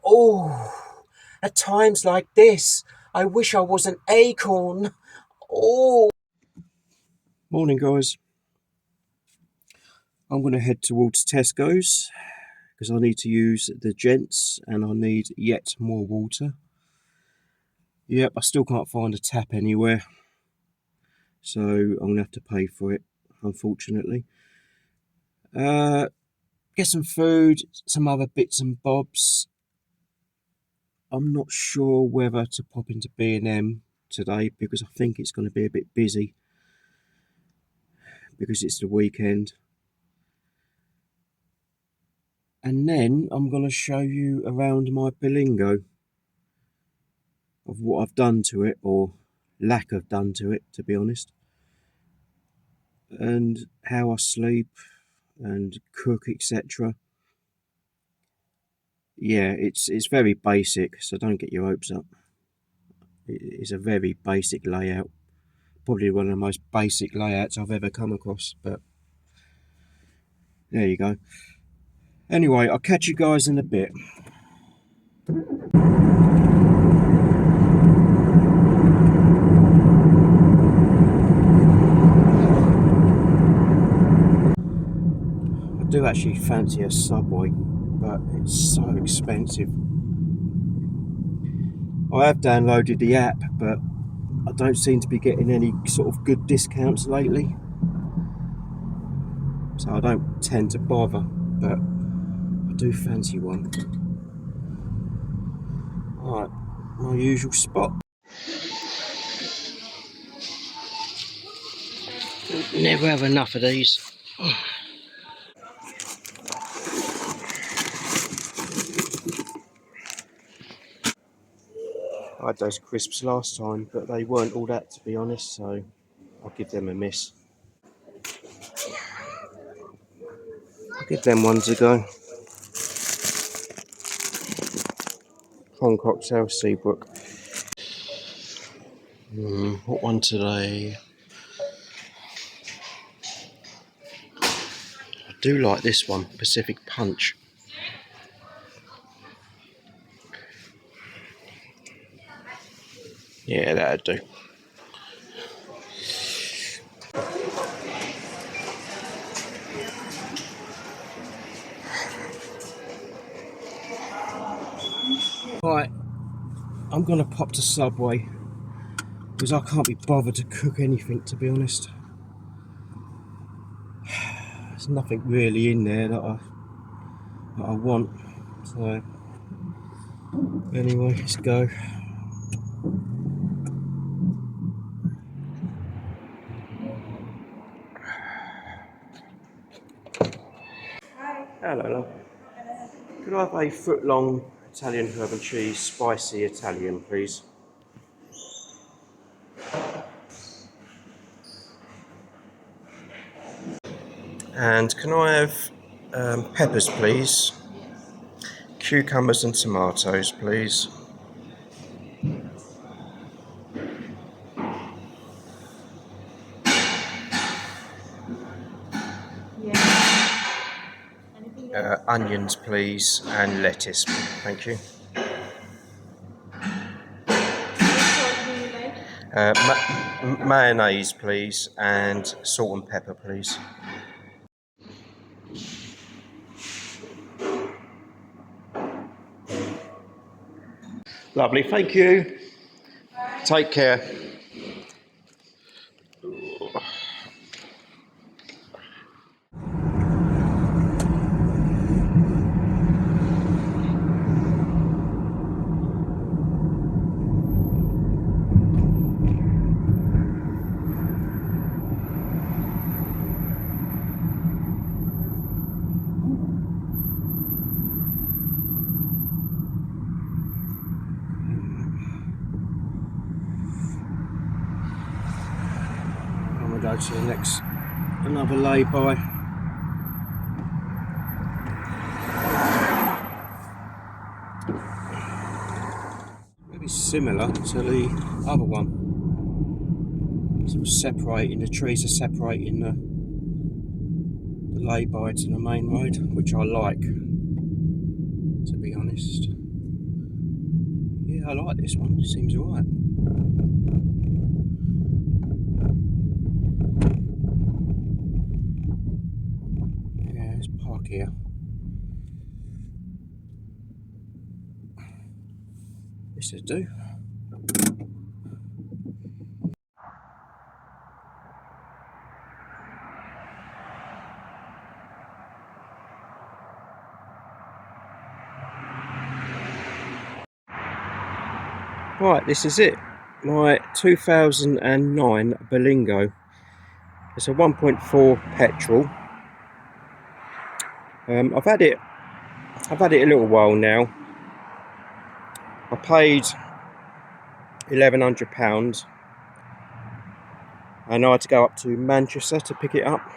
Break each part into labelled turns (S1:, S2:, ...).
S1: Oh, at times like this, I wish I was an acorn. Oh. Morning, guys. I'm going to head towards Tesco's because I need to use the gents and I need yet more water. Yep, I still can't find a tap anywhere, so I'm going to have to pay for it, unfortunately. Get some food, some other bits and bobs. I'm not sure whether to pop into B&M today because I think it's going to be a bit busy because it's the weekend. And then I'm going to show you around my Berlingo of what I've done to it, or lack of done to it, to be honest, and how I sleep and cook, etc. Yeah, it's very basic, so don't get your hopes up. It's a very basic layout, probably one of the most basic layouts I've ever come across, but there you go. Anyway, I'll catch you guys in a bit. I do actually fancy a Subway, but it's so expensive. I have downloaded the app, but I don't seem to be getting any sort of good discounts lately, so I don't tend to bother, but I do fancy one. Alright, my usual spot. Never have enough of these. I had those crisps last time, but they weren't all that, to be honest, so I'll give them a miss. I'll give them ones a go. Prawn cocktail, Seabrook. What one today? I do like this one, Pacific Punch. Yeah, that'd do. Right, I'm gonna pop to Subway because I can't be bothered to cook anything, to be honest. There's nothing really in there that I want. So anyway, let's go. Hello, love. Could I have a foot-long Italian herb and cheese, spicy Italian, please? And can I have peppers, please? Cucumbers and tomatoes, please. Onions, please, and lettuce. Thank you. Mayonnaise, please, and salt and pepper, please. Lovely, thank you. Take care. I'm gonna go to the next, another lay-by. Maybe similar to the other one. Sort of separating, the trees are separating the lay-by to the main road, which I like. to be honest. Yeah, I like this one, it seems alright. Yeah, let's park here. This will do. Right, this is it. My 2009 Berlingo. It's a 1.4 petrol. I've had it a little while now. I paid £1,100 and I had to go up to Manchester to pick it up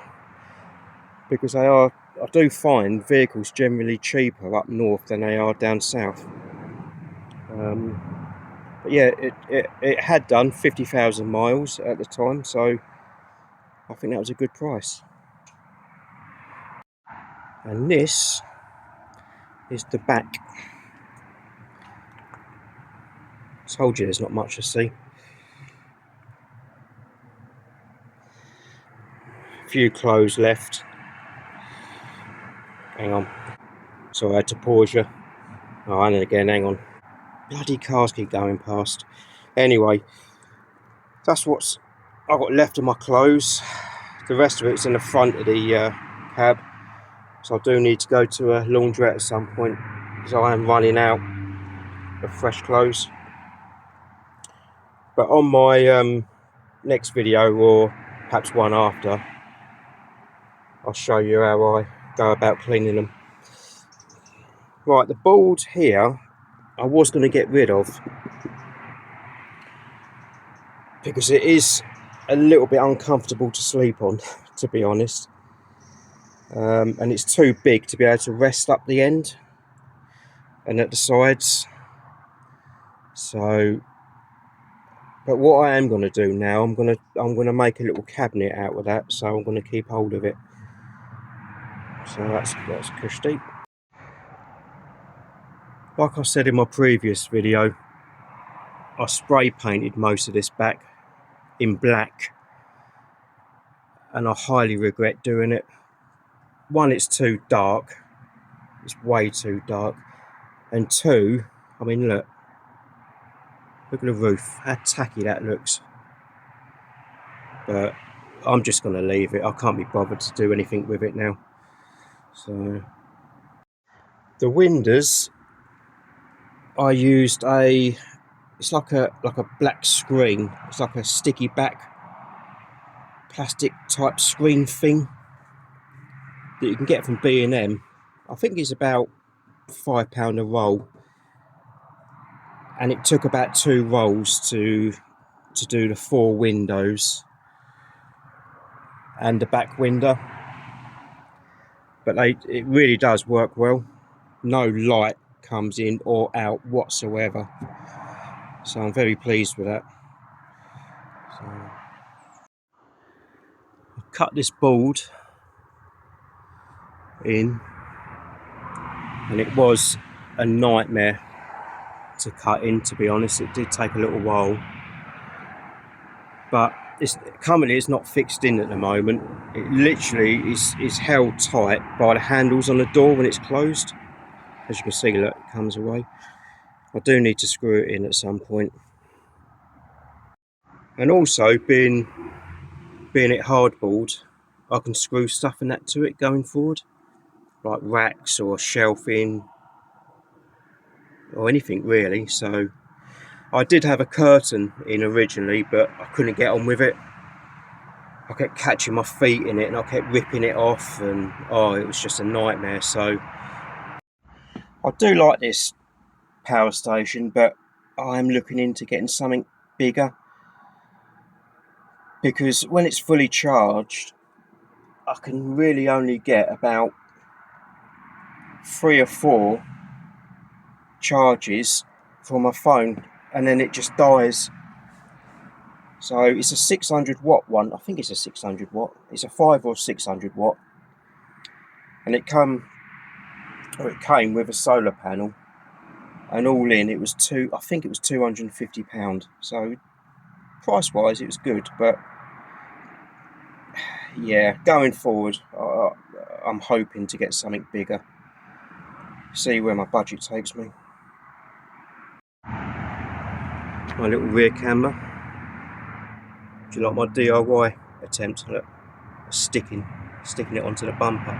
S1: because I do find vehicles generally cheaper up north than they are down south. But yeah, it had done 50,000 miles at the time, so I think that was a good price. And this is the back. I told you there's not much to see. A few clothes left. Hang on. So I had to pause you. Oh, and again, hang on. Bloody cars keep going past. Anyway, that's what's I've got left of my clothes. The rest of it's in the front of the cab. So I do need to go to a laundrette at some point because I am running out of fresh clothes. But on my next video, or perhaps one after, I'll show you how I go about cleaning them. Right, the board here I was going to get rid of because it is a little bit uncomfortable to sleep on, to be honest. And it's too big to be able to rest up the end and at the sides. So, but what I am going to do now, I'm going to make a little cabinet out of that. So I'm going to keep hold of it. So that's cush deep. Like I said in my previous video, I spray painted most of this back in black, and I highly regret doing it. One, it's too dark. It's way too dark. And two, I mean, look at the roof, how tacky that looks. But I'm just going to leave it. I can't be bothered to do anything with it now. So the windows, I used it's like a black screen. It's like a sticky back plastic type screen thing that you can get from B&M. I think it's about £5 a roll, and it took about 2 rolls to do the 4 windows and the back window. But it really does work well. No light comes in or out whatsoever, so I'm very pleased with that. So I cut this board in, and it was a nightmare to cut in, to be honest. It did take a little while, but currently it's not fixed in at the moment. It literally is held tight by the handles on the door when it's closed. As you can see, look, it comes away. I do need to screw it in at some point. And also, being it hardboard, I can screw stuff and that to it going forward, like racks or shelving or anything really. So I did have a curtain in originally, but I couldn't get on with it. I kept catching my feet in it and I kept ripping it off, and it was just a nightmare. So I do like this power station, but I'm looking into getting something bigger, because when it's fully charged I can really only get about 3 or 4 charges for my phone, and then it just dies. So it's a 600 watt one. I think it's a 600 watt. It's a 5 or 600 watt, and it come or it came with a solar panel, and all in it was I think it was £250. So price wise it was good, but yeah, going forward I'm hoping to get something bigger, see where my budget takes me. My little rear camera. Do you like my DIY attempt? Look, sticking it onto the bumper.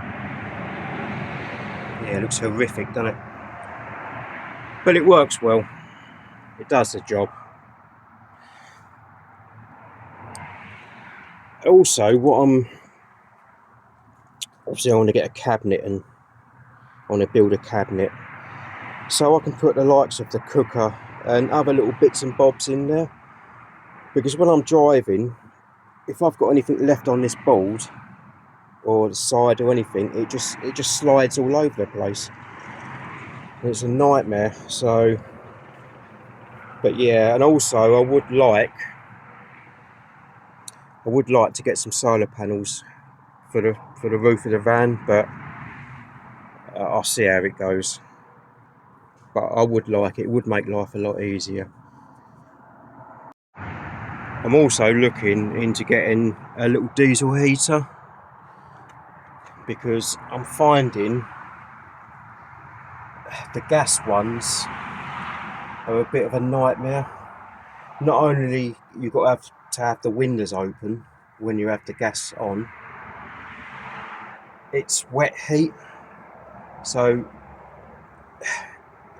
S1: Yeah, it looks horrific, doesn't it? But it works well. It does the job. Also, obviously I want to get a cabinet, and I want to build a cabinet so I can put the likes of the cooker and other little bits and bobs in there, because when I'm driving, if I've got anything left on this board or the side or anything, it just slides all over the place. It's a nightmare. So, but yeah, and also I would like to get some solar panels for the roof of the van, but I'll see how it goes. But I would like it would make life a lot easier. I'm also looking into getting a little diesel heater, because I'm finding the gas ones are a bit of a nightmare. Not only you've got to have the windows open when you have the gas on, it's wet heat. So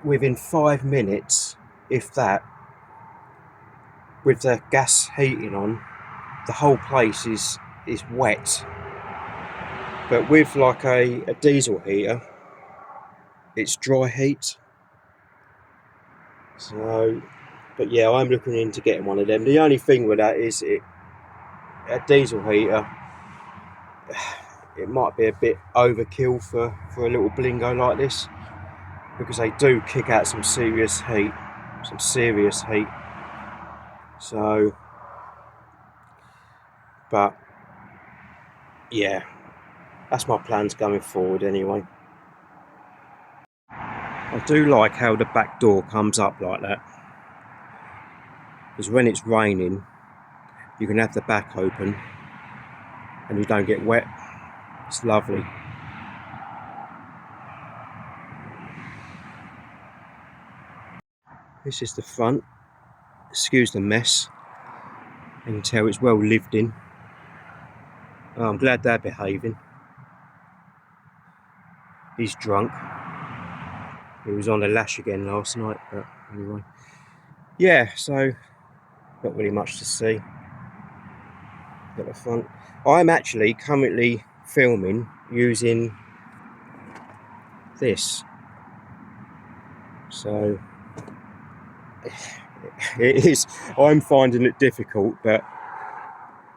S1: within 5 minutes, if that, with the gas heating on, the whole place is wet. But with like a diesel heater, it's dry heat. So, but yeah, I'm looking into getting one of them. The only thing with that is a diesel heater, it might be a bit overkill for a little Berlingo like this, because they do kick out some serious heat. So, but yeah, that's my plans going forward anyway. I do like how the back door comes up like that, because when it's raining you can have the back open and you don't get wet. It's lovely. This is the front. Excuse the mess. You can tell it's well lived in. Oh, I'm glad they're behaving. He's drunk. He was on the lash again last night, but anyway. Yeah, so not really much to see at the front. I'm actually currently filming using this. So it is, I'm finding it difficult, but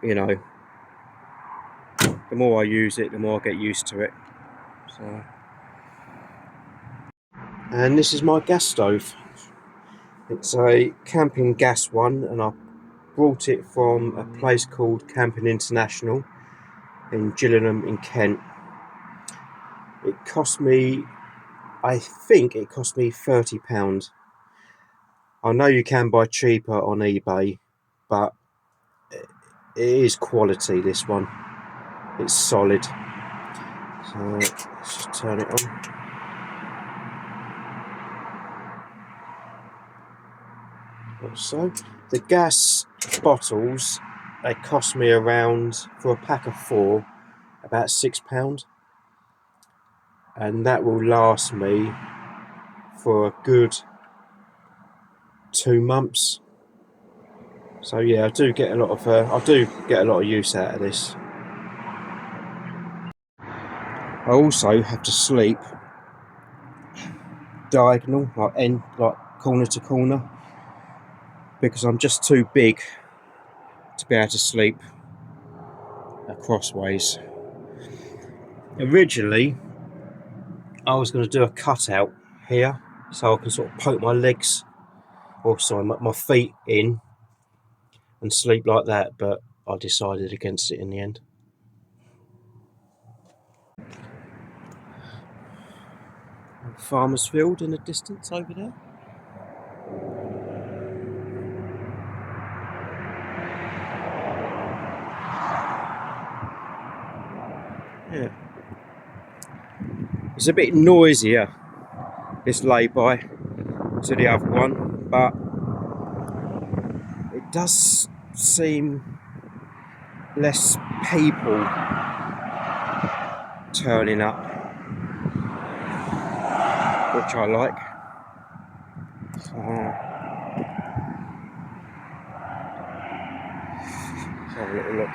S1: you know, the more I use it, the more I get used to it. So, and this is my gas stove. It's a camping gas one, and I brought it from a place called Camping International in Gillingham in Kent. It cost me, I think it cost me £30. I know you can buy cheaper on eBay, but it is quality, this one. It's solid. So let's just turn it on. So the gas bottles, they cost me around, for a pack of 4, about £6, and that will last me for a good 2 months. So yeah, I do get a lot of use out of this. I also have to sleep diagonal, like corner to corner, because I'm just too big to be able to sleep crossways. Originally I was going to do a cutout here so I can sort of poke my legs, or sorry, my feet in and sleep like that, but I decided against it in the end. farmer's field in the distance over there. Yeah. It's a bit noisier, this lay-by, to the other one, but it does seem less people turning up, which I like. Let's have a little look.